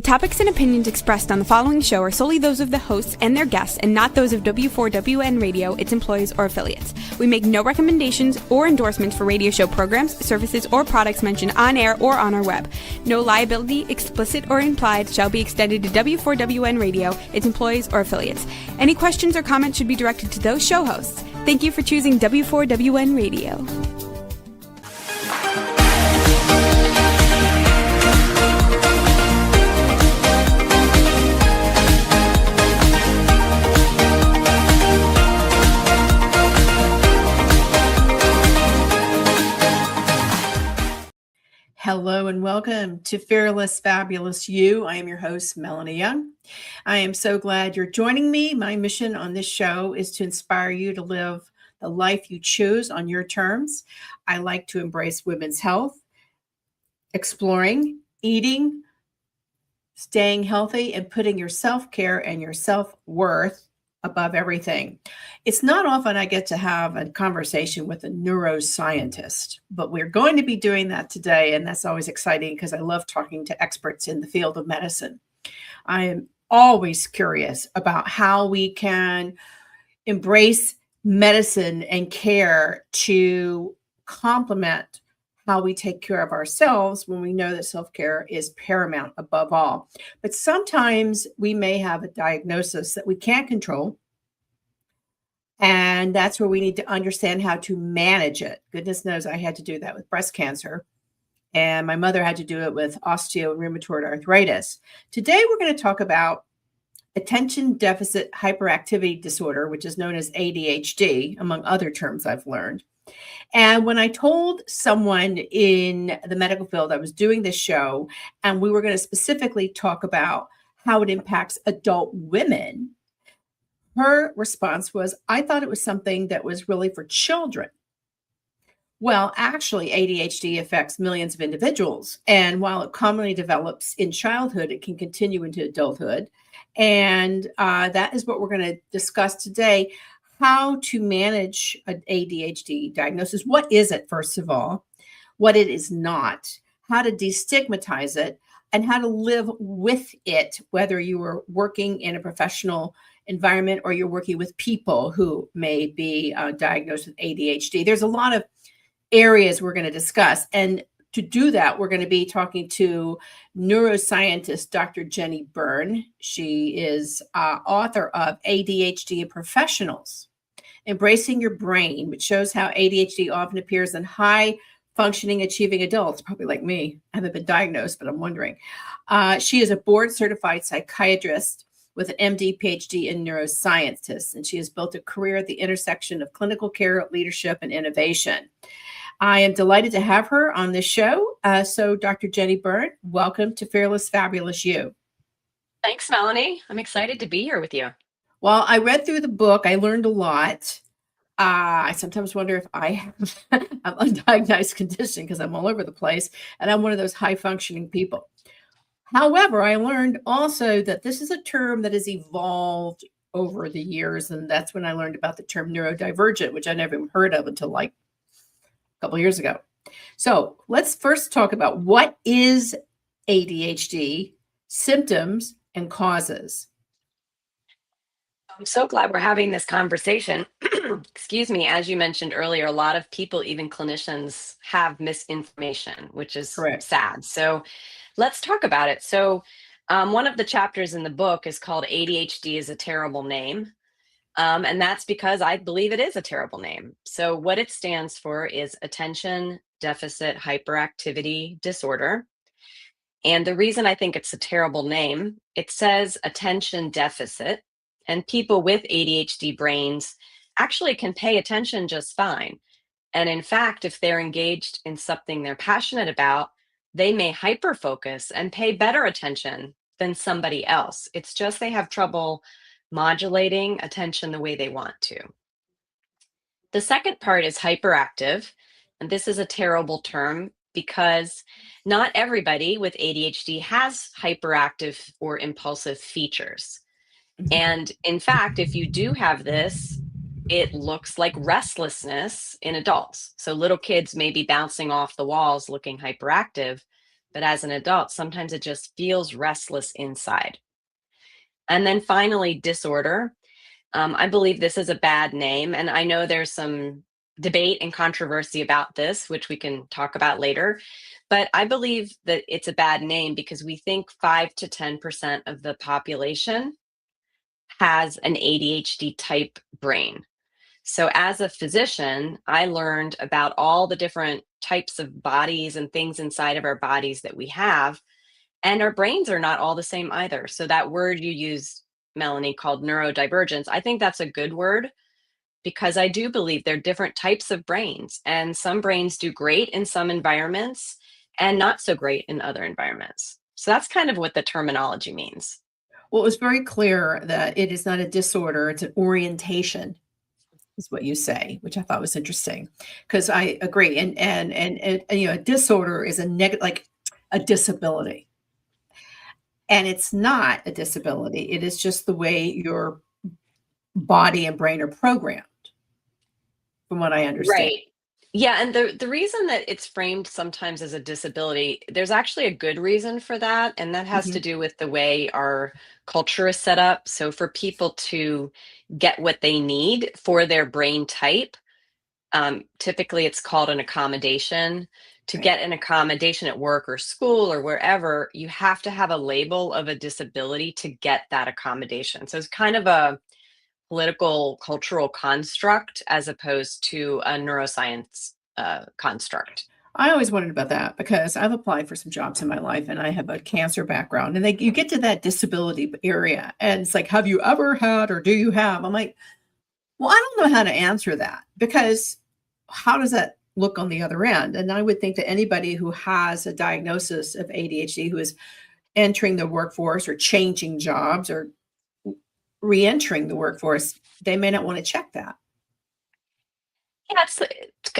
topics and opinions expressed on the following show are solely those of the hosts and their guests and not those of W4WN Radio, its employees, or affiliates. We make no recommendations or endorsements for radio show programs, services, or products mentioned on air or on our web. No liability, explicit or implied, shall be extended to W4WN Radio, its employees, or affiliates. Any questions or comments should be directed to those show hosts. Thank you for choosing W4WN Radio. Hello and welcome to Fearless, Fabulous You. I am your host, Melanie Young. I am so glad you're joining me. My mission on this show is to inspire you to live the life you choose on your terms. I like to embrace women's health, exploring, eating, staying healthy, and putting your self-care and your self-worth above everything. It's not often I get to have a conversation with a neuroscientist, but we're going to be doing that today. And that's always exciting because I love talking to experts in the field of medicine. I am always curious about how we can embrace medicine and care to complement how we take care of ourselves when we know that self-care is paramount above all. But sometimes we may have a diagnosis that we can't control. And that's where we need to understand how to manage it. Goodness knows I had to do that with breast cancer. And my mother had to do it with osteo and rheumatoid arthritis. Today, we're going to talk about attention deficit hyperactivity disorder, which is known as ADHD, among other terms I've learned. And when I told someone in the medical field I was doing this show, and we were going to specifically talk about how it impacts adult women, her response was, I thought it was something that was really for children. Well, actually, ADHD affects millions of individuals. And while it commonly develops in childhood, it can continue into adulthood. And that is what we're going to discuss today. How to manage an ADHD diagnosis. What is it, first of all? What it is not, how to destigmatize it, and how to live with it, whether you are working in a professional environment or you're working with people who may be diagnosed with ADHD. There's a lot of areas we're going to discuss. And to do that, we're going to be talking to neuroscientist Dr. Jennie Byrne. She is author of ADHD and Professionals, Embracing Your Brain, which shows how ADHD often appears in high-functioning, achieving adults, probably like me. I haven't been diagnosed, but I'm wondering. She is a board-certified psychiatrist with an MD, PhD in neuroscientist, and she has built a career at the intersection of clinical care, leadership, and innovation. I am delighted to have her on this show. So Dr. Jennie Byrne, welcome to Fearless, Fabulous You. Thanks, Melanie. I'm excited to be here with you. Well, I read through the book. I learned a lot. I sometimes wonder if I have an undiagnosed condition because I'm all over the place, and I'm one of those high-functioning people. However, I learned also that this is a term that has evolved over the years, and that's when I learned about the term neurodivergent, which I never even heard of until like a couple of years ago. So let's first talk about what is ADHD, symptoms, and causes. I'm so glad we're having this conversation. Excuse me. As you mentioned earlier, a lot of people, even clinicians, have misinformation, which is Correct. sad. So let's talk about it. So one of the chapters in the book is called ADHD is a Terrible Name. And that's because I believe it is a terrible name. So what it stands for is Attention Deficit Hyperactivity Disorder. And the reason I think it's a terrible name, it says attention deficit, and people with ADHD brains actually can pay attention just fine. And in fact, if they're engaged in something they're passionate about, they may hyperfocus and pay better attention than somebody else. It's just they have trouble modulating attention the way they want to. The second part is hyperactive, and this is a terrible term because not everybody with ADHD has hyperactive or impulsive features. And in fact, if you do have this, it looks like restlessness in adults. So little kids may be bouncing off the walls looking hyperactive, but as an adult, sometimes it just feels restless inside. And then finally, disorder. I believe this is a bad name, and I know there's some debate and controversy about this, which we can talk about later. But I believe that it's a bad name because we think 5 to 10% of the population has an ADHD type brain. So, as a physician, I learned about all the different types of bodies and things inside of our bodies that we have. And our brains are not all the same either. So, that word you used, Melanie, called neurodivergence, I think that's a good word because I do believe there are different types of brains. And some brains do great in some environments and not so great in other environments. So, that's kind of what the terminology means. Well, it was very clear that it is not a disorder, it's an orientation, is what you say, which I thought was interesting. Because I agree. And a disorder is a negative, like a disability. And it's not a disability. It is just the way your body and brain are programmed, from what I understand. Right. Yeah, and the reason that it's framed sometimes as a disability, there's actually a good reason for that, and that has to Mhm. do with the way our culture is set up. So for people to get what they need for their brain type, typically it's called an accommodation. To Right. get an accommodation at work or school or wherever, you have to have a label of a disability to get that accommodation. So it's kind of a political cultural construct as opposed to a neuroscience construct. I always wondered about that because I've applied for some jobs in my life and I have a cancer background. And you get to that disability area and it's like, have you ever had or do you have? I'm like, well, I don't know how to answer that because how does that look on the other end? And I would think that anybody who has a diagnosis of ADHD who is entering the workforce or changing jobs or re-entering the workforce, they may not want to check that. Yeah,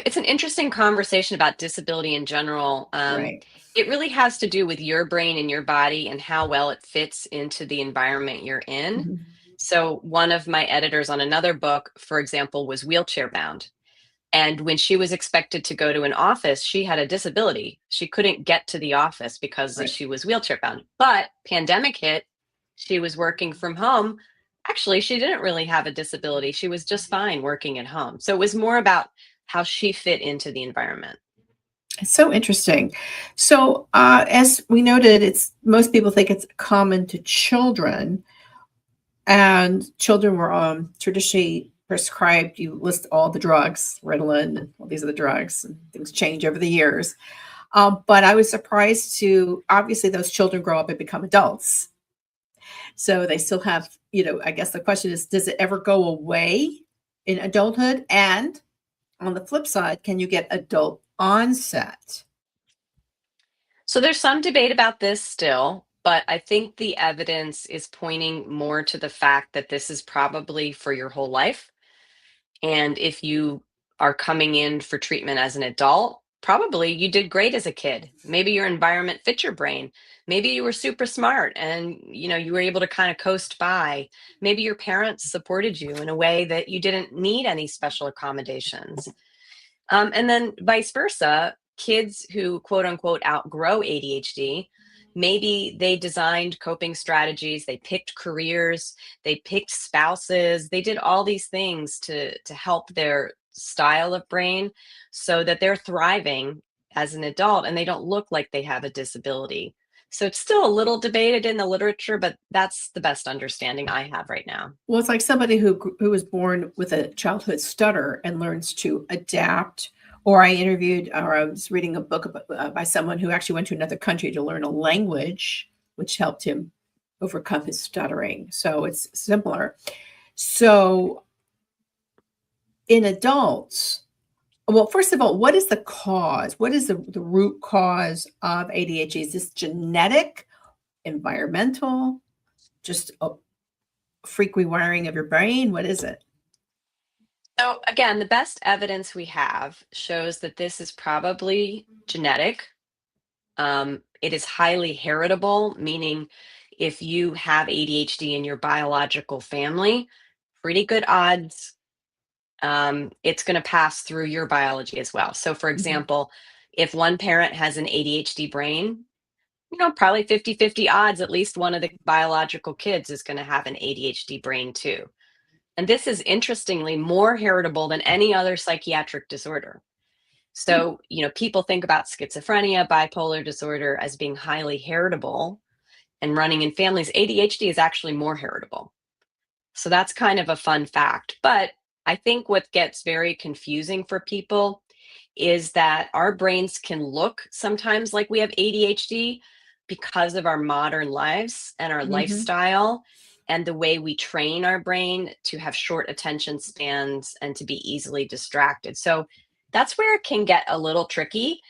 it's an interesting conversation about disability in general. Right. It really has to do with your brain and your body and how well it fits into the environment you're in. Mhm. So, one of my editors on another book, for example, was wheelchair bound. And when she was expected to go to an office, she had a disability. She couldn't get to the office because Right. she was wheelchair bound. But pandemic hit, she was working from home. Actually, she didn't really have a disability. She was just fine working at home. So it was more about how she fit into the environment. It's so interesting. So, as we noted, it's most people think it's common to children, and children were traditionally prescribed. You list all the drugs, Ritalin, and all these other drugs, and things change over the years. But I was surprised to obviously those children grow up and become adults, so they still have. I guess the question is, does it ever go away in adulthood? And on the flip side, can you get adult onset? So there's some debate about this still, but I think the evidence is pointing more to the fact that this is probably for your whole life. And if you are coming in for treatment as an adult, probably you did great as a kid. Maybe your environment fit your brain. Maybe you were super smart and you were able to kind of coast by. Maybe your parents supported you in a way that you didn't need any special accommodations. And then vice versa, kids who quote unquote outgrow ADHD, maybe they designed coping strategies, they picked careers, they picked spouses, they did all these things to help their style of brain so that they're thriving as an adult and they don't look like they have a disability. So it's still a little debated in the literature, but that's the best understanding I have right now. Well, it's like somebody who was born with a childhood stutter and learns to adapt. Or I was reading a book by someone who actually went to another country to learn a language, which helped him overcome his stuttering. So it's similar. So in adults, well, first of all, what is the cause? What is the root cause of ADHD? Is this genetic, environmental, just a freak rewiring of your brain? What is it? So again, the best evidence we have shows that this is probably genetic. It is highly heritable, meaning if you have ADHD in your biological family, pretty good odds it's going to pass through your biology as well. So, for Mhm. example, if one parent has an ADHD brain, Probably 50-50 odds, at least one of the biological kids is going to have an ADHD brain too. And this is interestingly more heritable than any other psychiatric disorder. So, people think about schizophrenia, bipolar disorder as being highly heritable and running in families. ADHD is actually more heritable. So that's kind of a fun fact. But I think what gets very confusing for people is that our brains can look sometimes like we have ADHD because of our modern lives and our Hmm. lifestyle and the way we train our brain to have short attention spans and to be easily distracted. So that's where it can get a little tricky.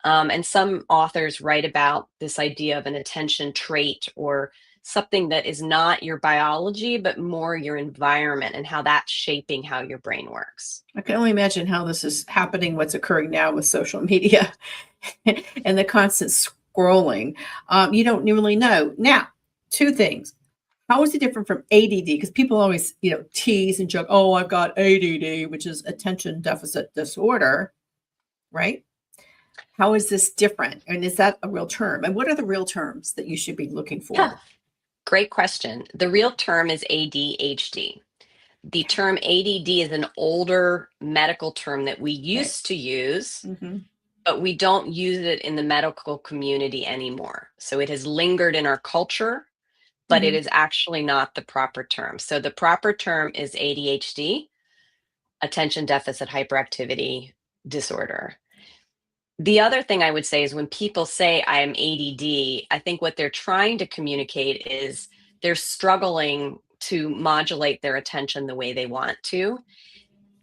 And some authors write about this idea of an attention trait or something that is not your biology, but more your environment and how that's shaping how your brain works. I can only imagine how this is happening, what's occurring now with social media and the constant scrolling. You don't really know. Now, two things. How is it different from ADD? Because people always, tease and joke, oh, I've got ADD, which is attention deficit disorder, right? How is this different? And is that a real term? And what are the real terms that you should be looking Yeah, for? great question. The real term is ADHD. The term ADD is an older medical term that we Okay. used to use, Hmm. but we don't use it in the medical community anymore. So it has lingered in our culture, but it Hmm. is actually not the proper term. So the proper term is ADHD, attention deficit hyperactivity disorder. The other thing I would say is when people say I am ADD, I think what they're trying to communicate is they're struggling to modulate their attention the way they want to.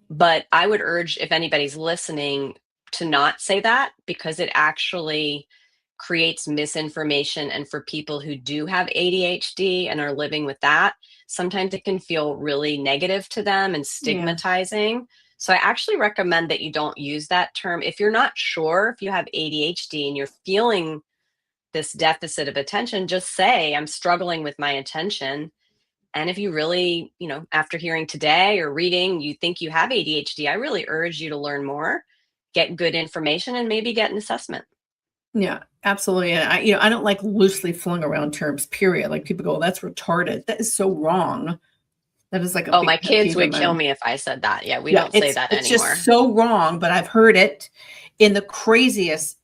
But I would urge if anybody's listening to not say that because it actually creates misinformation. And for people who do have ADHD and are living with that, sometimes it can feel really negative to them and Yeah. stigmatizing. So I actually recommend that you don't use that term. If you're not sure if you have ADHD and you're feeling this deficit of attention, just say, I'm struggling with my attention. And if you really, after hearing today or reading, you think you have ADHD, I really urge you to learn more, get good information, and maybe get an assessment. Yeah, absolutely. And I don't like loosely flung around terms, period. Like people go, that's retarded. That is so wrong. That is like a Oh, my big pet kids peeve of would kill mine. me if I said that. Yeah, we Yeah, don't say it's that it's just anymore. so wrong, but I've heard it in the craziest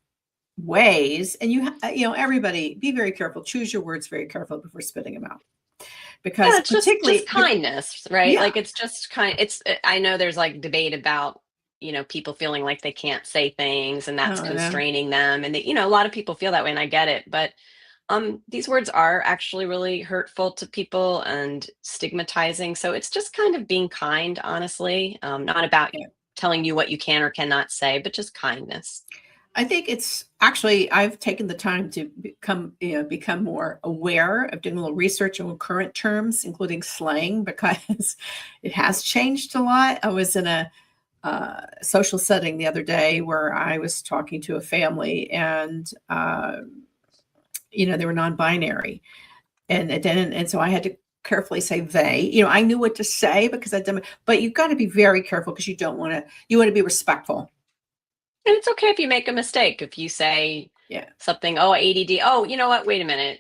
ways. And everybody be very careful. Choose your words very carefully before spitting them out. Yeah, Because it's just particularly, kindness, right? yeah, Like it's just I know there's like debate about, people feeling like they can't say things and that's I know. constraining them. And a lot of people feel that way and I get it. But these words are actually really hurtful to people and stigmatizing. So it's just kind of being kind, honestly, not about Yeah. telling you what you can or cannot say, but just kindness. I think it's actually I've taken the time to become more aware of doing a little research on current terms, including slang, because it has changed a lot. I was in a social setting the other day where I was talking to a family, and they were non-binary, and so I had to carefully say they. I knew what to say because I'd done, but you've got to be very careful because you want to be respectful. And it's okay if you make a mistake. If you say Yeah. something, oh, ADD, oh, you know what? Wait a minute.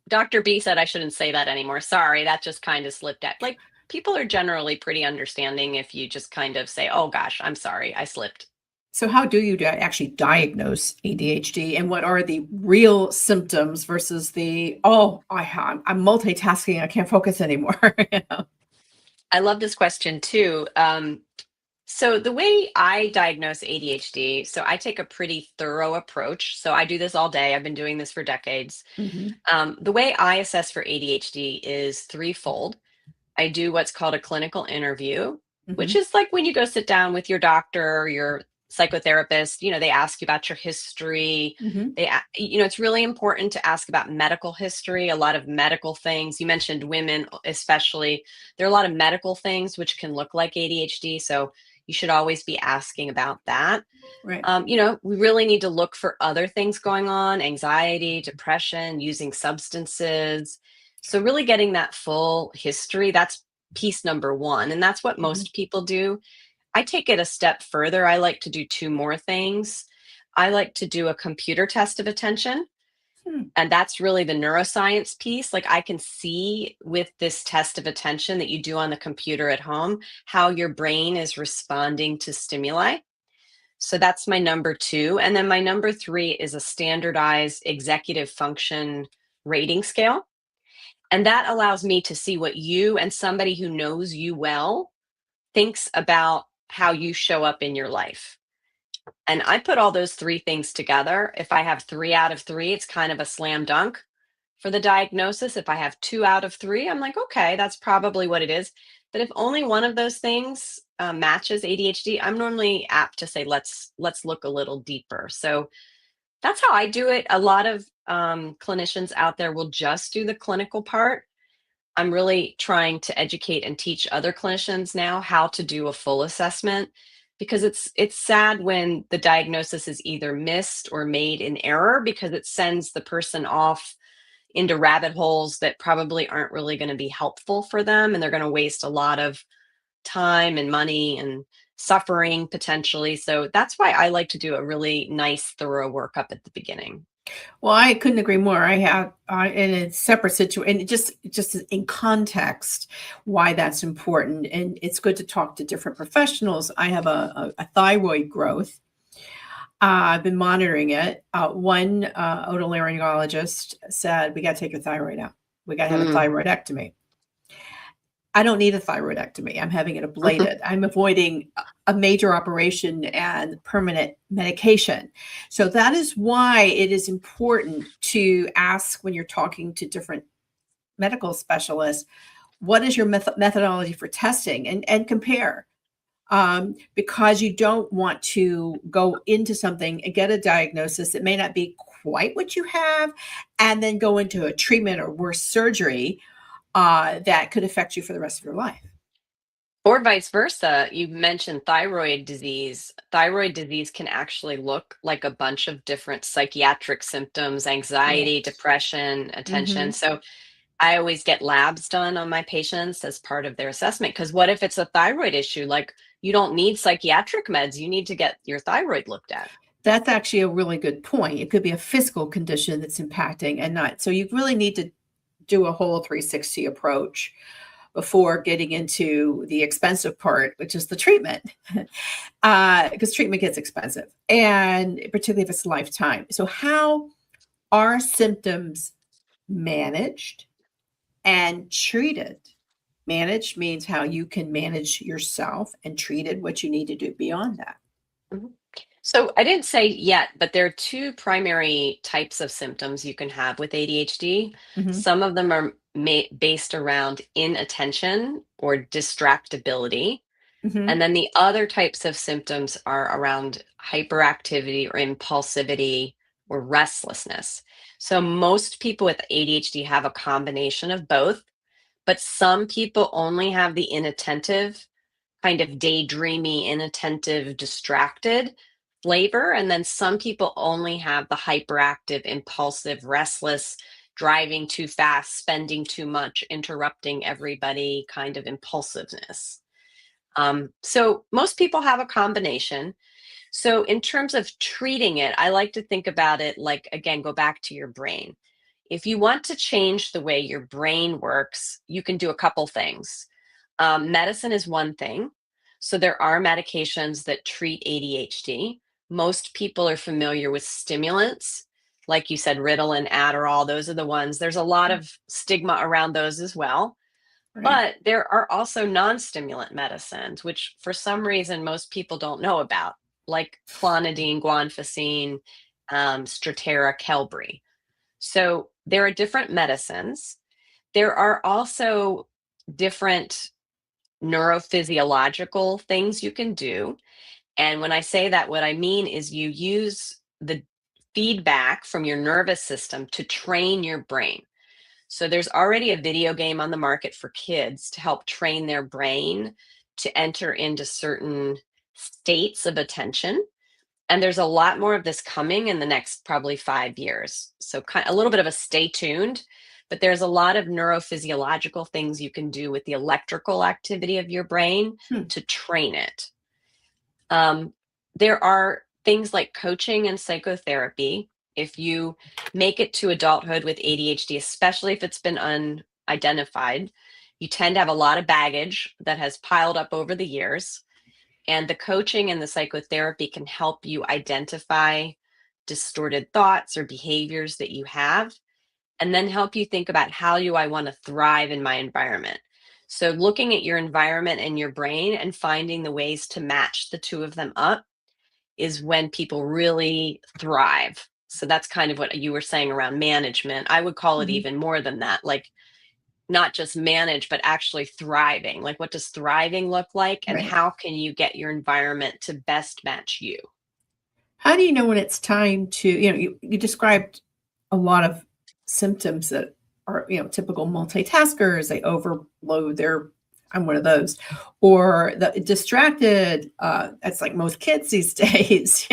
Dr. B said I shouldn't say that anymore. Sorry, that just kind of slipped out. Like people are generally pretty understanding if you just kind of say, oh gosh, I'm sorry, I slipped. So how do you actually diagnose ADHD, and what are the real symptoms versus I'm multitasking, I can't focus anymore. I love this question too. So the way I diagnose ADHD, so I take a pretty thorough approach. So I do this all day. I've been doing this for decades. Mhm, The way I assess for ADHD is threefold. I do what's called a clinical interview, which mhm, is like when you go sit down with your doctor or your psychotherapist, they ask you about your history. mhm. It's really important to ask about medical history, a lot of medical things. You mentioned women, especially. There are a lot of medical things which can look like ADHD. So you should always be asking about that. Right. We really need to look for other things going on, anxiety, depression, using substances. So, really getting that full history, that's piece number one. And that's what Mhm. most people do. I take it a step further. I like to do two more things. I like to do a computer test of attention. And that's really the neuroscience piece. Like I can see with this test of attention that you do on the computer at home, how your brain is responding to stimuli. So that's my number 2. And then my number 3 is a standardized executive function rating scale. And that allows me to see what you and somebody who knows you well thinks about how you show up in your life. And I put all those 3 things together. If I have 3 out of 3, it's kind of a slam dunk for the diagnosis. If I have 2 out of 3, I'm like, okay, that's probably what it is. But if only one of those things matches ADHD, I'm normally apt to say, let's look a little deeper. So that's how I do it. A lot of clinicians out there will just do the clinical part. I'm really trying to educate and teach other clinicians now how to do a full assessment, because it's sad when the diagnosis is either missed or made in error, because it sends the person off into rabbit holes that probably aren't really going to be helpful for them, and they're going to waste a lot of time and money and suffering potentially. So that's why I like to do a really nice, thorough workup at the beginning. Well, I couldn't agree more. I have in a separate situation, and just in context, why that's important. And it's good to talk to different professionals. I have a thyroid growth. I've been monitoring it. One otolaryngologist said, we got to take your thyroid out. We got to have a thyroidectomy. I don't need a thyroidectomy. I'm having it ablated. I'm avoiding a major operation and permanent medication. So that is why it is important to ask when you're talking to different medical specialists, what is your methodology for testing, and compare. Because you don't want to go into something and get a diagnosis that may not be quite what you have, and then go into a treatment or worse, surgery that could affect you for the rest of your life. Or vice versa. You mentioned thyroid disease. Thyroid disease can actually look like a bunch of different psychiatric symptoms: anxiety, depression, attention. So I always get labs done on my patients as part of their assessment. Because what if it's a thyroid issue? Like, you don't need psychiatric meds. You need to get your thyroid looked at. That's actually a really good point. It could be a physical condition that's impacting and not. So you really need to do a whole 360 approach before getting into the expensive part, which is the treatment, because treatment gets expensive, and particularly if it's a lifetime. So how are symptoms managed and treated? Managed means how you can manage yourself, and treated what you need to do beyond that. Mhm. So I didn't say yet, but there are 2 primary types of symptoms you can have with ADHD. Some of them are based around inattention or distractibility. And then the other types of symptoms are around hyperactivity or impulsivity or restlessness. So most people with ADHD have a combination of both, but some people only have the inattentive, kind of daydreamy, inattentive, distracted flavor. And then some people only have the hyperactive, impulsive, restless, driving too fast, spending too much, interrupting everybody kind of impulsiveness. So most people have a combination. So in terms of treating it, I like to think about it like, again, go back to your brain. If you want to change the way your brain works, you can do a couple things. Medicine is one thing. So there are medications that treat ADHD. Most people are familiar with stimulants, like you said, Ritalin, Adderall. Those are the ones. There's a lot of stigma around those as well. Right. But there are also non-stimulant medicines, which for some reason most people don't know about, like clonidine, guanfacine, Strattera, Qelbree. So there are different medicines. There are also different neurophysiological things you can do. And when I say that, what I mean is you use the feedback from your nervous system to train your brain. So there's already a video game on the market for kids to help train their brain to enter into certain states of attention. And there's a lot more of this coming in the next probably 5 years. So a little bit of a stay tuned, but there's a lot of neurophysiological things you can do with the electrical activity of your brain to train it. There are things like coaching and psychotherapy. If you make it to adulthood with ADHD, especially if it's been unidentified, you tend to have a lot of baggage that has piled up over the years. And the coaching and the psychotherapy can help you identify distorted thoughts or behaviors that you have, and then help you think about, how do I want to thrive in my environment? So looking at your environment and your brain and finding the ways to match the two of them up is when people really thrive. So that's kind of what you were saying around management. I would call it Mhm. even more than that, like not just manage, but actually thriving. Like, what does thriving look like? And Right. how can you get your environment to best match you? How do you know when it's time to, you described a lot of symptoms that are, typical multitaskers. They overload their, I'm one of those, or the distracted. That's like most kids these days,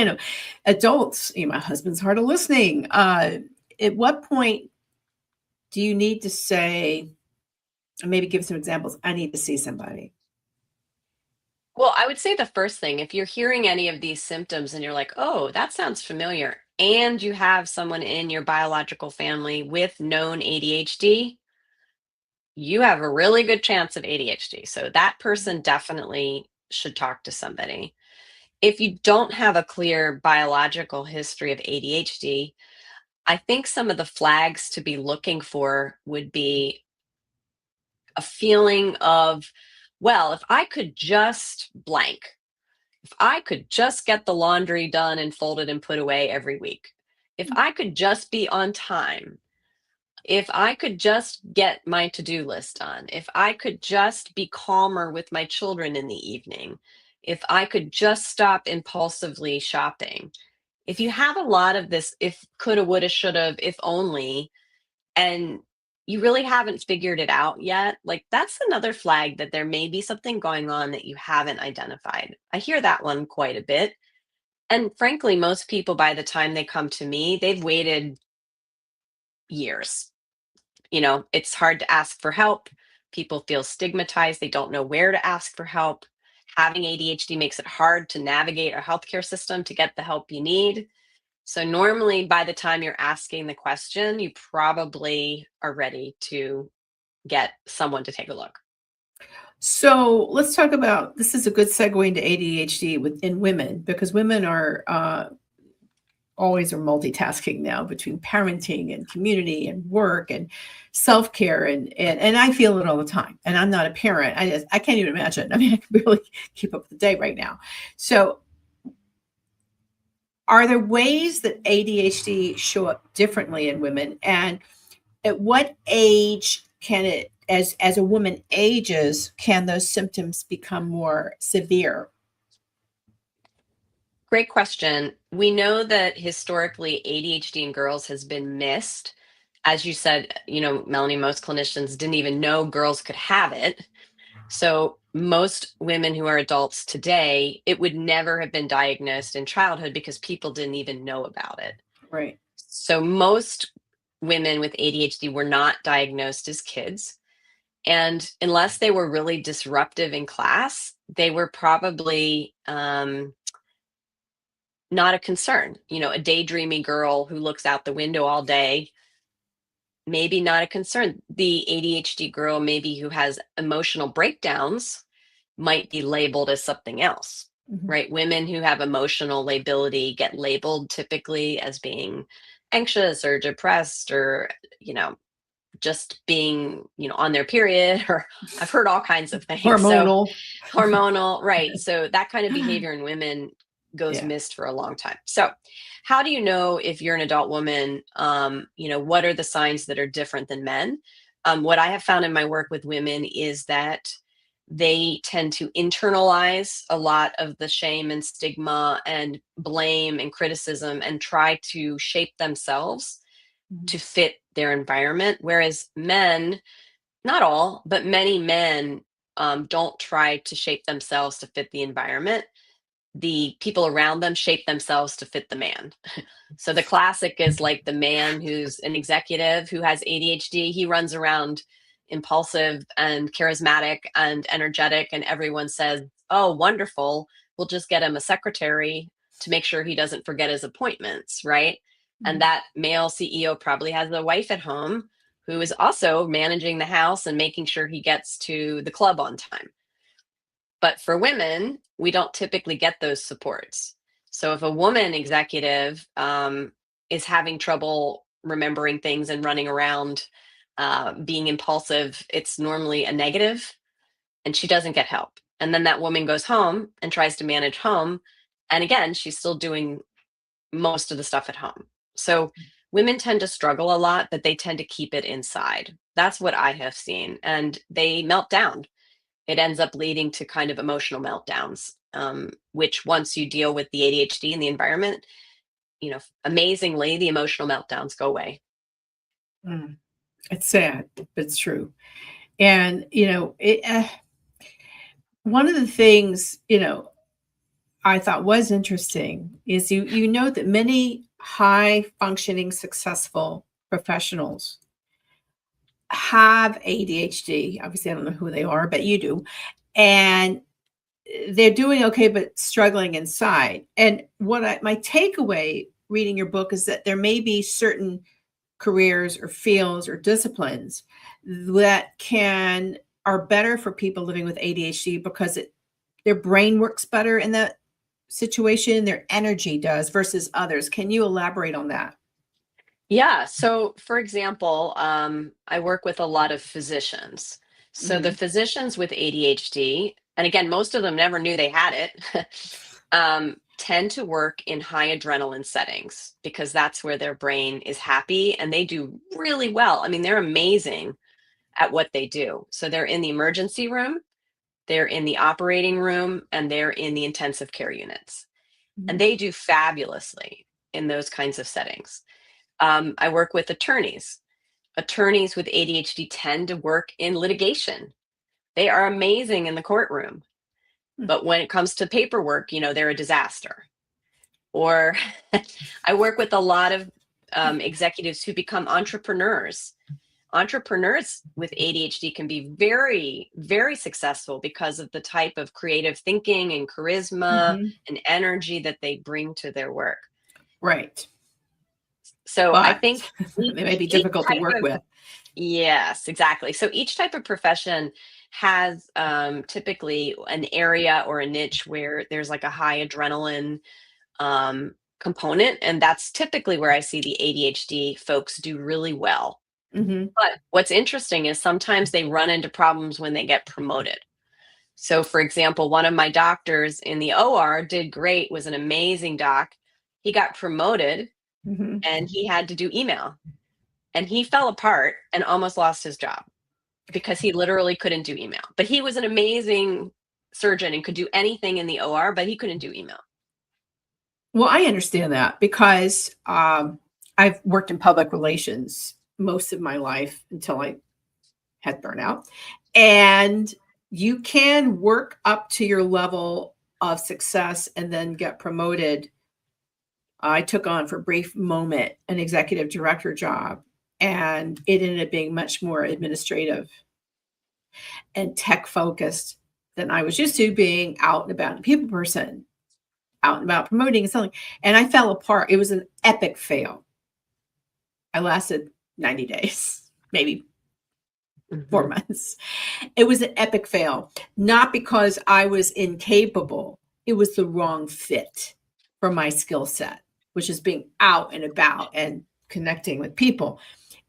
adults, my husband's hard of listening. At what point do you need to say, and maybe give some examples, I need to see somebody? Well, I would say the first thing, if you're hearing any of these symptoms and you're like, oh, that sounds familiar, and you have someone in your biological family with known ADHD, you have a really good chance of ADHD. So that person definitely should talk to somebody. If you don't have a clear biological history of ADHD, I think some of the flags to be looking for would be a feeling of, well, if I could just blank, if I could just get the laundry done and folded and put away every week, if I could just be on time, if I could just get my to-do list done, if I could just be calmer with my children in the evening, if I could just stop impulsively shopping. If you have a lot of this, if coulda, woulda, shoulda, if only, and you really haven't figured it out yet, like, that's another flag that there may be something going on that you haven't identified. I hear that one quite a bit. And frankly, most people, by the time they come to me, they've waited years. It's hard to ask for help. People feel stigmatized. They don't know where to ask for help. Having ADHD makes it hard to navigate a healthcare system to get the help you need. So normally by the time you're asking the question, you probably are ready to get someone to take a look. So let's talk about, this is a good segue into ADHD within women, because women are always are multitasking now between parenting and community and work and self-care, and I feel it all the time. And I'm not a parent. I can't even imagine. I mean, I can barely keep up with the day right now. So are there ways that ADHD show up differently in women? And at what age can it, as a woman ages, can those symptoms become more severe? Great question. We know that historically ADHD in girls has been missed. As you said, Melanie, most clinicians didn't even know girls could have it. So most women who are adults today, it would never have been diagnosed in childhood because people didn't even know about it. Right. So most women with ADHD were not diagnosed as kids. And unless they were really disruptive in class, they were probably not a concern. A daydreamy girl who looks out the window all day, maybe not a concern. The ADHD girl, maybe who has emotional breakdowns, might be labeled as something else, Mhm. right? Women who have emotional lability get labeled typically as being anxious or depressed, or, just being, on their period, or I've heard all kinds of things. So Hormonal. hormonal, right? So that kind of behavior in women goes Yeah. missed for a long time. So how do you know if you're an adult woman? What are the signs that are different than men? What I have found in my work with women is that they tend to internalize a lot of the shame and stigma and blame and criticism and try to shape themselves Mhm. to fit their environment. Whereas men, not all, but many men, don't try to shape themselves to fit the environment. The people around them shape themselves to fit the man. So the classic is like the man who's an executive who has ADHD. He runs around impulsive and charismatic and energetic, and everyone says, oh, wonderful. We'll just get him a secretary to make sure he doesn't forget his appointments, right? And that male CEO probably has a wife at home who is also managing the house and making sure he gets to the club on time. But for women, we don't typically get those supports. So if a woman executive is having trouble remembering things and running around, being impulsive, it's normally a negative, and she doesn't get help. And then that woman goes home and tries to manage home. And again, she's still doing most of the stuff at home. So women tend to struggle a lot, but they tend to keep it inside. That's what I have seen. And they melt down. It ends up leading to kind of emotional meltdowns, which once you deal with the ADHD and the environment, amazingly, the emotional meltdowns go away. It's sad, but it's true. And, one of the things, I thought was interesting is you know that many high functioning, successful professionals have ADHD. Obviously, I don't know who they are, but you do. And they're doing okay, but struggling inside. And my takeaway reading your book is that there may be certain careers or fields or disciplines that are better for people living with ADHD because their brain works better in that situation, their energy does versus others. Can you elaborate on that? Yeah. So, for example, I work with a lot of physicians. So, the physicians with ADHD, and again, most of them never knew they had it, tend to work in high adrenaline settings because that's where their brain is happy and they do really well. I mean, they're amazing at what they do. So, they're in the emergency room, they're in the operating room, and they're in the intensive care units. And they do fabulously in those kinds of settings. I work with attorneys. Attorneys with ADHD tend to work in litigation. They are amazing in the courtroom. But when it comes to paperwork, they're a disaster. Or I work with a lot of executives who become entrepreneurs. Entrepreneurs with ADHD can be very, very successful because of the type of creative thinking and charisma and energy that they bring to their work. Right. So but I think they may be difficult to work with. Yes, exactly. So each type of profession has typically an area or a niche where there's like a high adrenaline component. And that's typically where I see the ADHD folks do really well. But what's interesting is sometimes they run into problems when they get promoted. So, for example, one of my doctors in the OR did great, was an amazing doc. He got promoted and he had to do email. And he fell apart and almost lost his job because he literally couldn't do email. But he was an amazing surgeon and could do anything in the OR, but he couldn't do email. Well, I understand that because I've worked in public relations most of my life until I had burnout. And you can work up to your level of success and then get promoted. I took on for a brief moment an executive director job, and it ended up being much more administrative and tech focused than I was used to, being out and about, a people person, out and about promoting and selling. And I fell apart. It was an epic fail. I lasted 90 days, maybe 4 months. It was an epic fail, not because I was incapable. It was the wrong fit for my skill set, which is being out and about and connecting with people.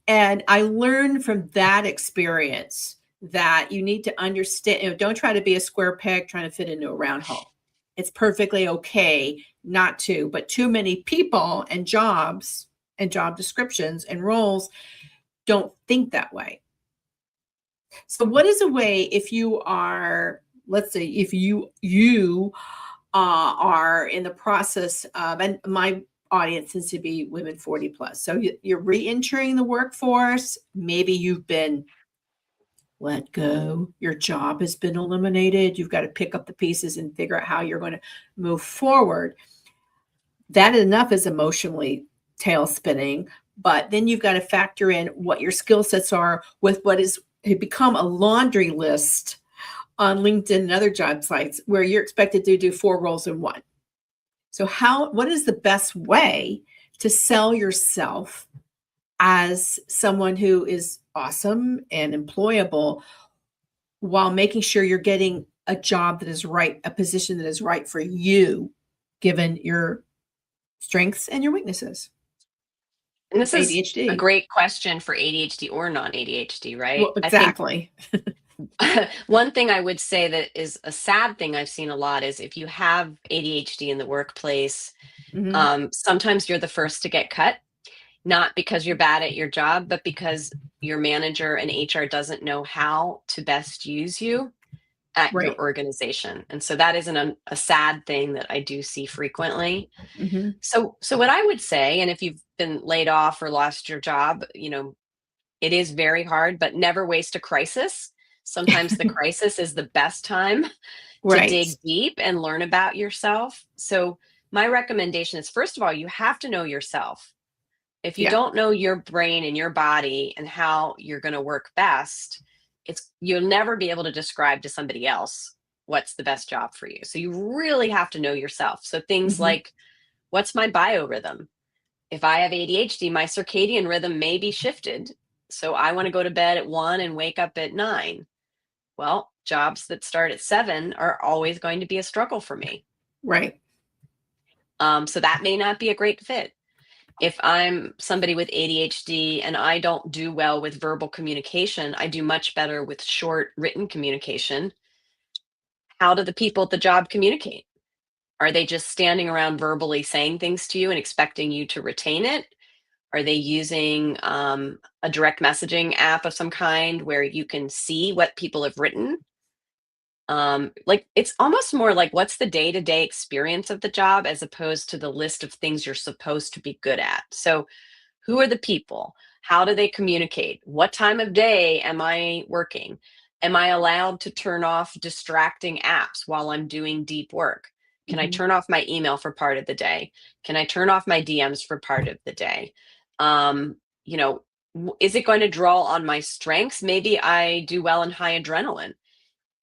And I learned from that experience that you need to understand, don't try to be a square peg trying to fit into a round hole. It's perfectly okay not to, but too many people and jobs and job descriptions and roles don't think that way. So what is a way, if you are, let's say, if you are in the process of, and my audience tends to be women 40 plus. So you're re-entering the workforce. Maybe you've been let go. Your job has been eliminated. You've got to pick up the pieces and figure out how you're going to move forward. That enough is emotionally tail spinning, but then you've got to factor in what your skill sets are with what has become a laundry list on LinkedIn and other job sites where you're expected to do 4 roles in one. So what is the best way to sell yourself as someone who is awesome and employable while making sure you're getting a job that is right, a position that is right for you, given your strengths and your weaknesses. And this is a ADHD. great question for ADHD or non-ADHD, right? Well, exactly. One thing I would say that is a sad thing I've seen a lot is if you have ADHD in the workplace, sometimes you're the first to get cut, not because you're bad at your job, but because your manager and HR doesn't know how to best use you at your Right. organization. And so that is a sad thing that I do see frequently. Mm-hmm. So what I would say, and if you've been laid off or lost your job, it is very hard, but never waste a crisis. Sometimes the crisis is the best time to Right. dig deep and learn about yourself. So my recommendation is, first of all, you have to know yourself. If you Yeah. don't know your brain and your body and how you're going to work best, you'll never be able to describe to somebody else what's the best job for you. So you really have to know yourself. So things like, what's my biorhythm? If I have ADHD, my circadian rhythm may be shifted. So I want to go to bed at 1 and wake up at 9. Well, jobs that start at 7 are always going to be a struggle for me. Right. So that may not be a great fit. If I'm somebody with ADHD and I don't do well with verbal communication, I do much better with short written communication. How do the people at the job communicate? Are they just standing around verbally saying things to you and expecting you to retain it? Are they using a direct messaging app of some kind where you can see what people have written? It's almost more like, what's the day-to-day experience of the job as opposed to the list of things you're supposed to be good at. So who are the people? How do they communicate? What time of day am I working? Am I allowed to turn off distracting apps while I'm doing deep work? Can I turn off my email for part of the day? Can I turn off my DMs for part of the day? Is it going to draw on my strengths? Maybe I do well in high adrenaline.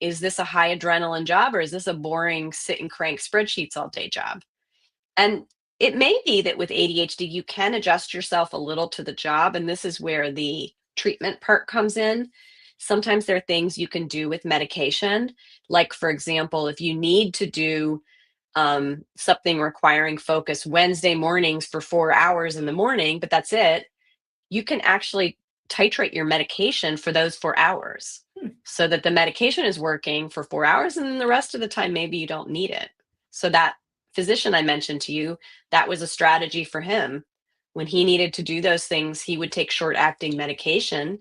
Is this a high adrenaline job, or is this a boring sit and crank spreadsheets all day job? And it may be that with ADHD, you can adjust yourself a little to the job. And this is where the treatment part comes in. Sometimes there are things you can do with medication. Like, for example, if you need to do something requiring focus Wednesday mornings for 4 hours in the morning, but that's it, you can actually titrate your medication for those 4 hours so that the medication is working for 4 hours, and then the rest of the time, maybe you don't need it. So that physician I mentioned to you, that was a strategy for him. When he needed to do those things, he would take short acting medication.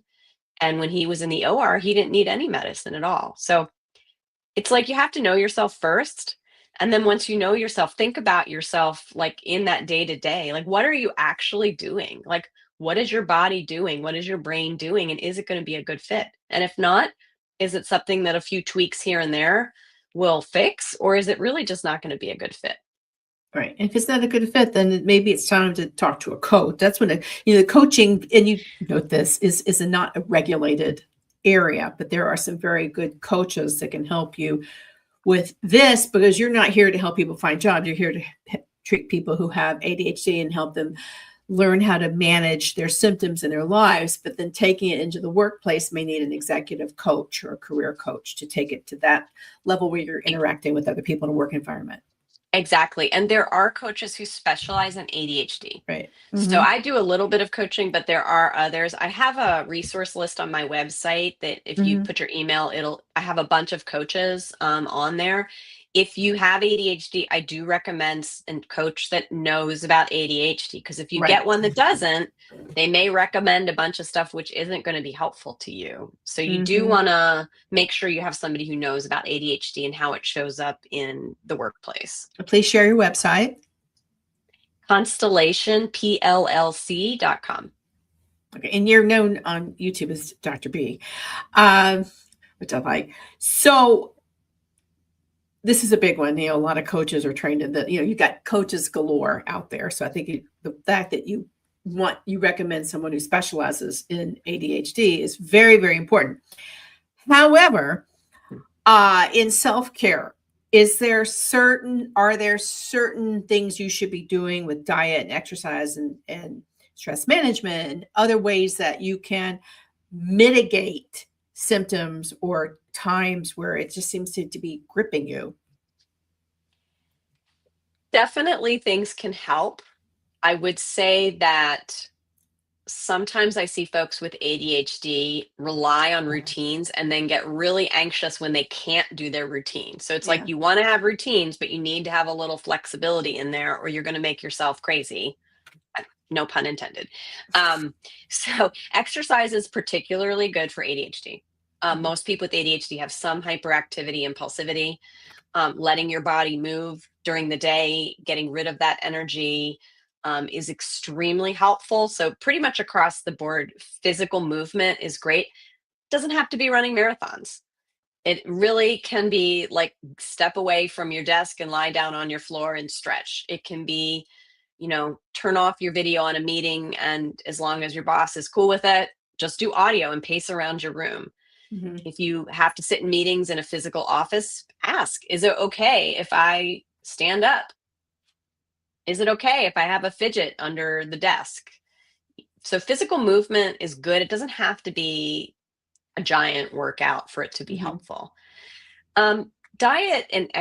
And when he was in the OR, he didn't need any medicine at all. So it's like, you have to know yourself first. And then once you know yourself, think about yourself like in that day to day. Like, what are you actually doing? Like, what is your body doing? What is your brain doing? And is it going to be a good fit? And if not, is it something that a few tweaks here and there will fix? Or is it really just not going to be a good fit? Right. And if it's not a good fit, then maybe it's time to talk to a coach. That's when the coaching, and you note this, is not a regulated area, but there are some very good coaches that can help you with this, because you're not here to help people find jobs. You're here to treat people who have ADHD and help them learn how to manage their symptoms in their lives. But then taking it into the workplace may need an executive coach or a career coach to take it to that level where you're interacting with other people in a work environment. Exactly. And there are coaches who specialize in ADHD. Right. So I do a little bit of coaching, but there are others. I have a resource list on my website that if you put your email, I have a bunch of coaches on there. If you have ADHD, I do recommend a coach that knows about ADHD, because if you get one that doesn't, they may recommend a bunch of stuff which isn't going to be helpful to you. So you do want to make sure you have somebody who knows about ADHD and how it shows up in the workplace. Please share your website. ConstellationPLLC.com. Okay, and you're known on YouTube as Dr. B, which I like. So this is a big one. A lot of coaches are trained in that. You got coaches galore out there. So I think the fact that you recommend someone who specializes in ADHD is very, very important. However, in self-care, are there certain things you should be doing with diet and exercise and stress management and other ways that you can mitigate symptoms or times where it just seems to be gripping you? Definitely things can help. I would say that sometimes I see folks with ADHD rely on routines and then get really anxious when they can't do their routine. So it's like Yeah. you want to have routines, but you need to have a little flexibility in there or you're going to make yourself crazy. No pun intended. Um, so exercise is particularly good for ADHD. Mhm. Most people with ADHD have some hyperactivity, impulsivity. Letting your body move during the day, getting rid of that energy is extremely helpful. So, pretty much across the board, physical movement is great. Doesn't have to be running marathons. It really can be like step away from your desk and lie down on your floor and stretch. It can be, turn off your video on a meeting. And as long as your boss is cool with it, just do audio and pace around your room. Mhm. If you have to sit in meetings in a physical office, ask, is it okay if I stand up? Is it okay if I have a fidget under the desk? So physical movement is good. It doesn't have to be a giant workout for it to be Mhm. helpful. Diet and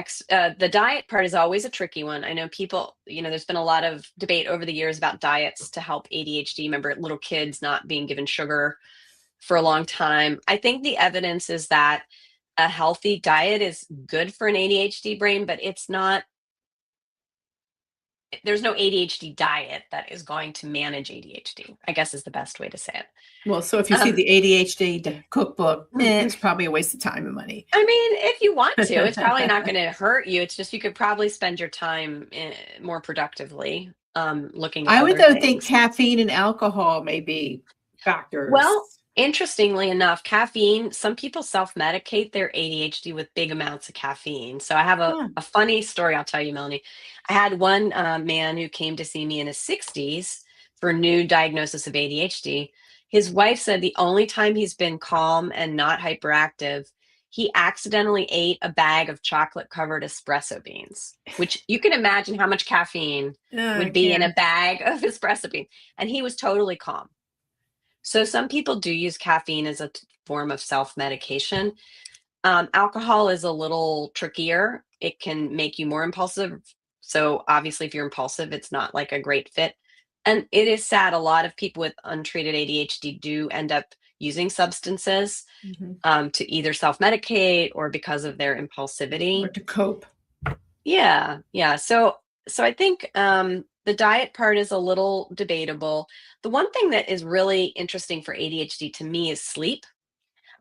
the diet part is always a tricky one. I know people, there's been a lot of debate over the years about diets to help ADHD. Remember, little kids not being given sugar for a long time. I think the evidence is that a healthy diet is good for an ADHD brain, but there's no ADHD diet that is going to manage ADHD, I guess is the best way to say it. Well, so if you see Um, the ADHD cookbook, it's probably a waste of time and money. I mean, if you want to, it's probably not going to hurt you. It's just you could probably spend your time more productively looking at I would other though think things. caffeine and alcohol may be factors. Well, interestingly enough, caffeine, some people self-medicate their ADHD with big amounts of caffeine. So I have Huh. a funny story I'll tell you, Melanie. I had one man who came to see me in his 60s for a new diagnosis of ADHD. His wife said the only time he's been calm and not hyperactive, he accidentally ate a bag of chocolate covered espresso beans, which you can imagine how much caffeine No, I would be in a can't. bag of espresso beans. And he was totally calm. So some people do use caffeine as a form of self-medication. Alcohol is a little trickier. It can make you more impulsive. So obviously, if you're impulsive, it's not like a great fit. And it is sad. A lot of people with untreated ADHD do end up using substances Mhm. to either self-medicate or because of their Or impulsivity. to cope. Yeah, yeah. So I think the diet part is a little debatable. The one thing that is really interesting for ADHD to me is sleep.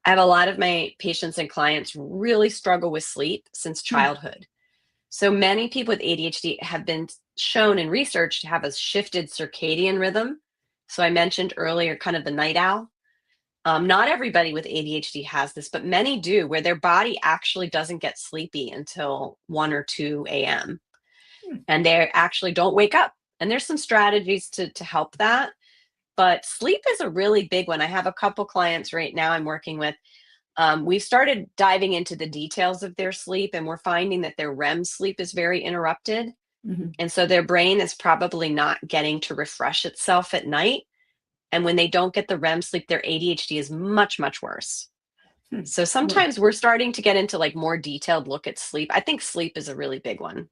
I have a lot of my patients and clients really struggle with sleep since Hmm. childhood. So many people with ADHD have been shown in research to have a shifted circadian rhythm. So I mentioned earlier, kind of the night owl. Not everybody with ADHD has this, but many do, where their body actually doesn't get sleepy until 1 or 2 a.m. Hmm. and they actually don't wake up. And there's some strategies to help that. But sleep is a really big one. I have a couple clients right now I'm working with. We've started diving into the details of their sleep, and we're finding that their REM sleep is very interrupted. Mhm. And so their brain is probably not getting to refresh itself at night. And when they don't get the REM sleep, their ADHD is much, much worse. Hmm. So Well, sometimes we're starting to get into like more detailed look at sleep. I think sleep is a really big one.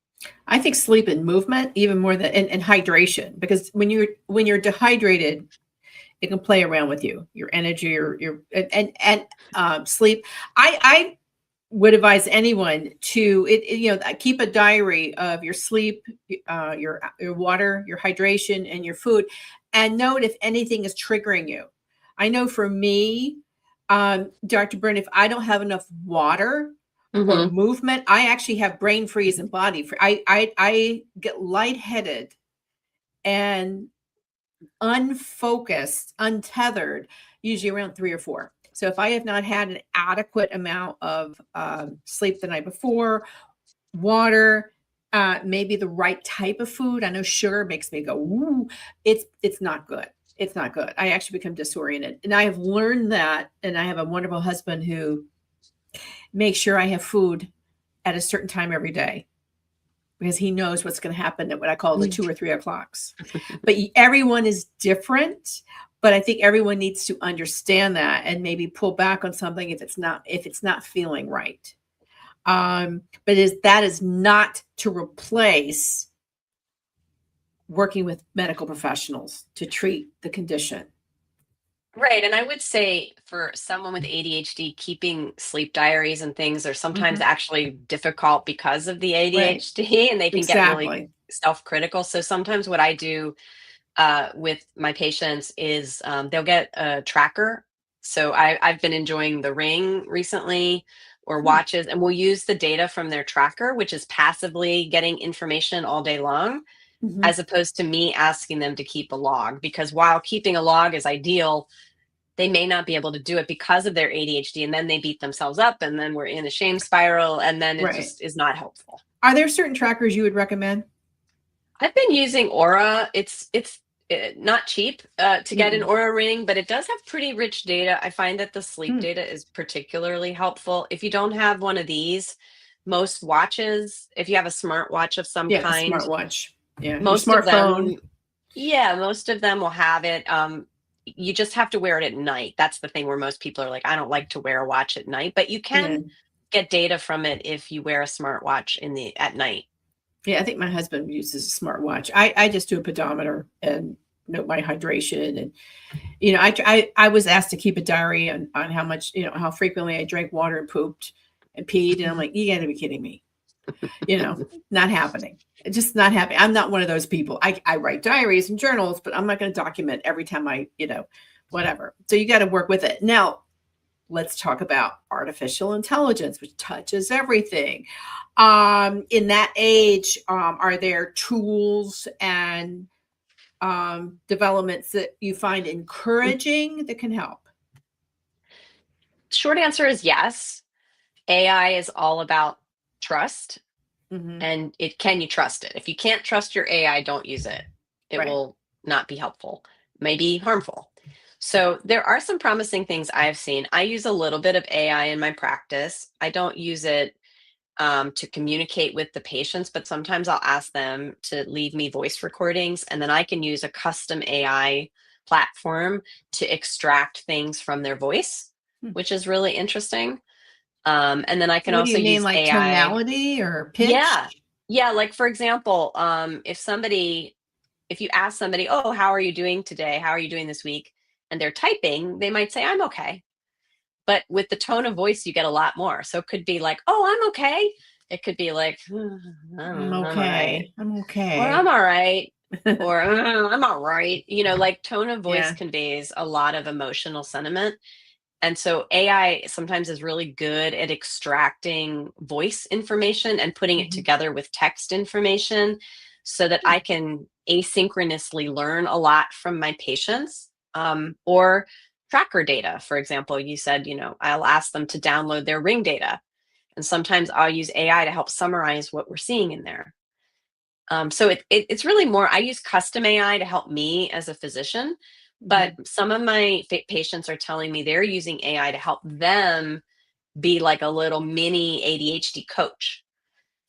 I think sleep and movement even more than and hydration, because when you're dehydrated, it can play around with you, your energy, your sleep. I would advise anyone to keep a diary of your sleep, your water, your hydration, and your food, and note if anything is triggering you. I know for me, Dr. Byrne, if I don't have enough water or Hmm. movement, I actually have brain freeze and body freeze. I get lightheaded and unfocused, untethered, usually around 3 or 4. So if I have not had an adequate amount of sleep the night before, water, maybe the right type of food. I know sugar makes me go, ooh, it's not good. It's not good. I actually become disoriented. And I have learned that. And I have a wonderful husband who makes sure I have food at a certain time every day because he knows what's going to happen at what I call the 2 or 3 o'clocks. But everyone is different. But I think everyone needs to understand that and maybe pull back on something if it's not feeling right. But that is not to replace working with medical professionals to treat the condition. Right. And I would say for someone with ADHD, keeping sleep diaries and things are sometimes actually difficult because of the ADHD, and they can get really self-critical. So sometimes what I do with my patients is they'll get a tracker. So I've been enjoying the Ring recently, or watches, and we'll use the data from their tracker, which is passively getting information all day long, as opposed to me asking them to keep a log. Because while keeping a log is ideal, they may not be able to do it because of their ADHD, and then they beat themselves up, and then we're in a shame spiral, and then it just is not helpful. Are there certain trackers you would recommend? I've been using Aura. It's not cheap to get an Aura Ring, but it does have pretty rich data. I find that the sleep data is particularly helpful. If you don't have one of these, most watches, if you have a smartwatch of some kind, smartwatch, most of them, most of them will have it. You just have to wear it at night. That's the thing where most people are like, I don't like to wear a watch at night, but you can get data from it if you wear a smartwatch at night. Yeah, I think my husband uses a smartwatch. I just do a pedometer and note my hydration. And, I was asked to keep a diary on how much, how frequently I drank water and pooped and peed. And I'm like, you gotta be kidding me. Not happening. It's just not happening. I'm not one of those people. I write diaries and journals, but I'm not going to document every time whatever. So you got to work with it. Now, let's talk about artificial intelligence, which touches everything. In that age, are there tools and developments that you find encouraging that can help? Short answer is yes. AI is all about trust. And can you trust it? If you can't trust your AI, don't use it. It will not be helpful, maybe harmful. So there are some promising things I've seen. I use a little bit of AI in my practice. I don't use it to communicate with the patients, but sometimes I'll ask them to leave me voice recordings, and then I can use a custom AI platform to extract things from their voice, which is really interesting. And then I can also use like AI. Tonality or pitch? Yeah. Like, for example, if you ask somebody, oh, how are you doing today? How are you doing this week? And they're typing, they might say, I'm okay. But with the tone of voice, you get a lot more. So it could be like, oh, I'm okay. It could be like, I'm okay. I'm okay. Or I'm all right. Or I'm all right. Like tone of voice conveys a lot of emotional sentiment. And so AI sometimes is really good at extracting voice information and putting it together with text information so that I can asynchronously learn a lot from my patients, or tracker data. For example, you said, I'll ask them to download their Ring data. And sometimes I'll use AI to help summarize what we're seeing in there. So it's really more, I use custom AI to help me as a physician. But some of my patients are telling me they're using AI to help them be like a little mini ADHD coach.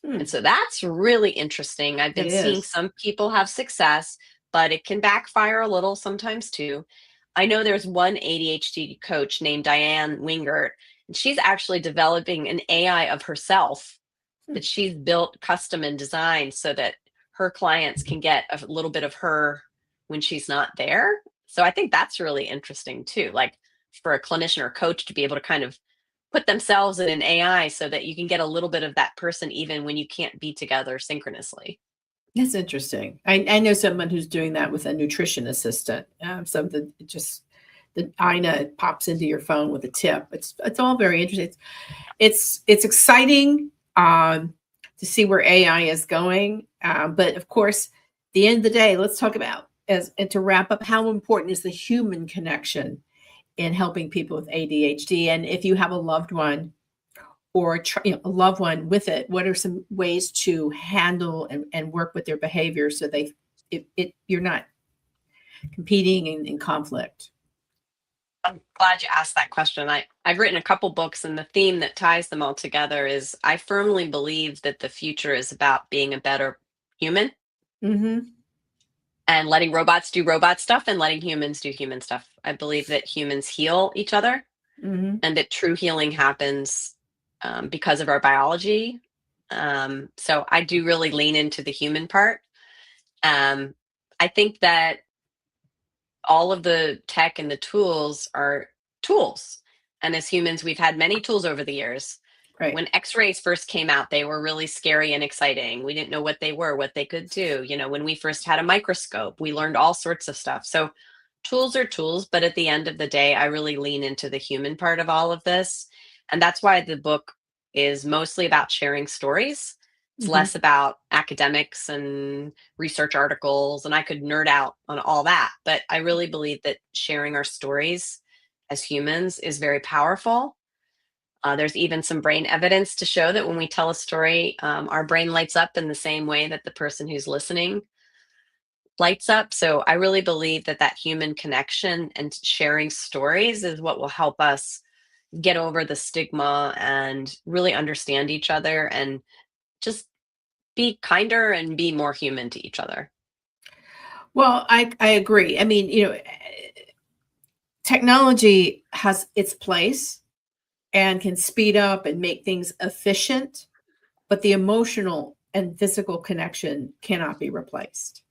And so that's really interesting. I've been seeing some people have success, but it can backfire a little sometimes too. I know there's one ADHD coach named Diane Wingert, and she's actually developing an AI of herself that she's built custom and designed so that her clients can get a little bit of her when she's not there. So I think that's really interesting too, like for a clinician or coach to be able to kind of put themselves in an AI so that you can get a little bit of that person even when you can't be together synchronously. That's interesting. I know someone who's doing that with a nutrition assistant. Something just the Ina pops into your phone with a tip. It's all very interesting. It's exciting to see where AI is going. But of course, at the end of the day, let's talk about and to wrap up, how important is the human connection in helping people with ADHD? And if you have a loved one or a loved one with it, what are some ways to handle and work with their behavior so you're not competing in conflict? I'm glad you asked that question. I've written a couple books, and the theme that ties them all together is I firmly believe that the future is about being a better human Mm-hmm. and letting robots do robot stuff and letting humans do human stuff. I believe that humans heal each other Mm-hmm. and that true healing happens because of our biology. So I do really lean into the human part. Um, I think that all of the tech and the tools are tools. And as humans, we've had many tools over the years. Right. When x-rays first came out, they were really scary and exciting. We didn't know what they were, what they could do. When we first had a microscope, we learned all sorts of stuff. So tools are tools, but at the end of the day, I really lean into the human part of all of this. And that's why the book is mostly about sharing stories. It's Mm-hmm. less about academics and research articles, and I could nerd out on all that. But I really believe that sharing our stories as humans is very powerful. There's even some brain evidence to show that when we tell a story, our brain lights up in the same way that the person who's listening lights up. So I really believe that that human connection and sharing stories is what will help us get over the stigma and really understand each other and just be kinder and be more human to each other. Well, I agree. I mean, technology has its place and can speed up and make things efficient, but the emotional and physical connection cannot be replaced.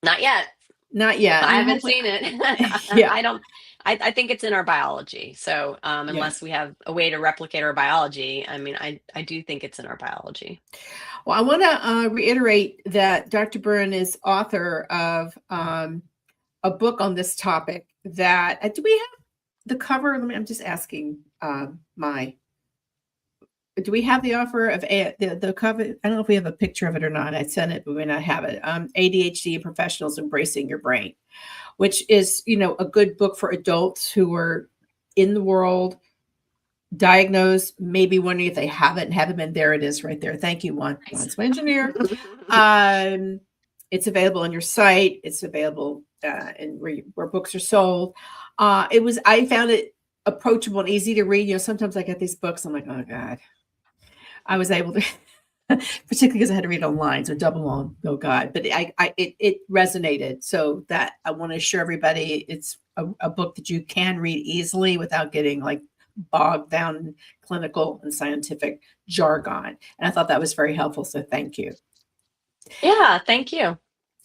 Not yet. Not yet. I And haven't hopefully, seen it. yeah, I don't. I think it's in our biology. So yeah. unless we have a way to replicate our biology, I mean, I do think it's in our biology. Well, I want to reiterate that Dr. Byrne is author of a book on this topic. That do we have the cover? I'm just asking my. Do we have the offer of the cover? I don't know if we have a picture of it or not. I sent it, but we may not have it. ADHD and Professionals Embracing Your Brain, which is, a good book for adults who are in the world, diagnosed, maybe wondering if they haven't been. There it is right there. Thank you, Juan's my engineer. It's available on your site. It's available where books are sold. I found it approachable and easy to read. Sometimes I get these books, I'm like, oh God. I was able to, particularly because I had to read online, so double long. Oh God! But it resonated. So that I want to assure everybody, it's a book that you can read easily without getting like bogged down in clinical and scientific jargon. And I thought that was very helpful. So thank you. Yeah, thank you.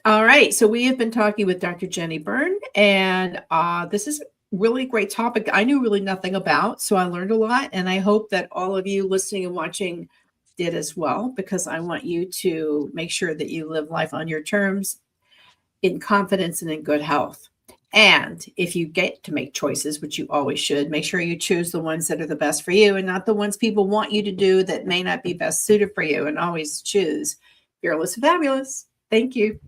All right. So we have been talking with Dr. Jennie Byrne, and this is a really great topic I knew really nothing about. So I learned a lot, and I hope that all of you listening and watching did as well, because I want you to make sure that you live life on your terms in confidence and in good health. And if you get to make choices, which you always should, make sure you choose the ones that are the best for you and not the ones people want you to do that may not be best suited for you. And always choose Fearless and Fabulous. Thank you.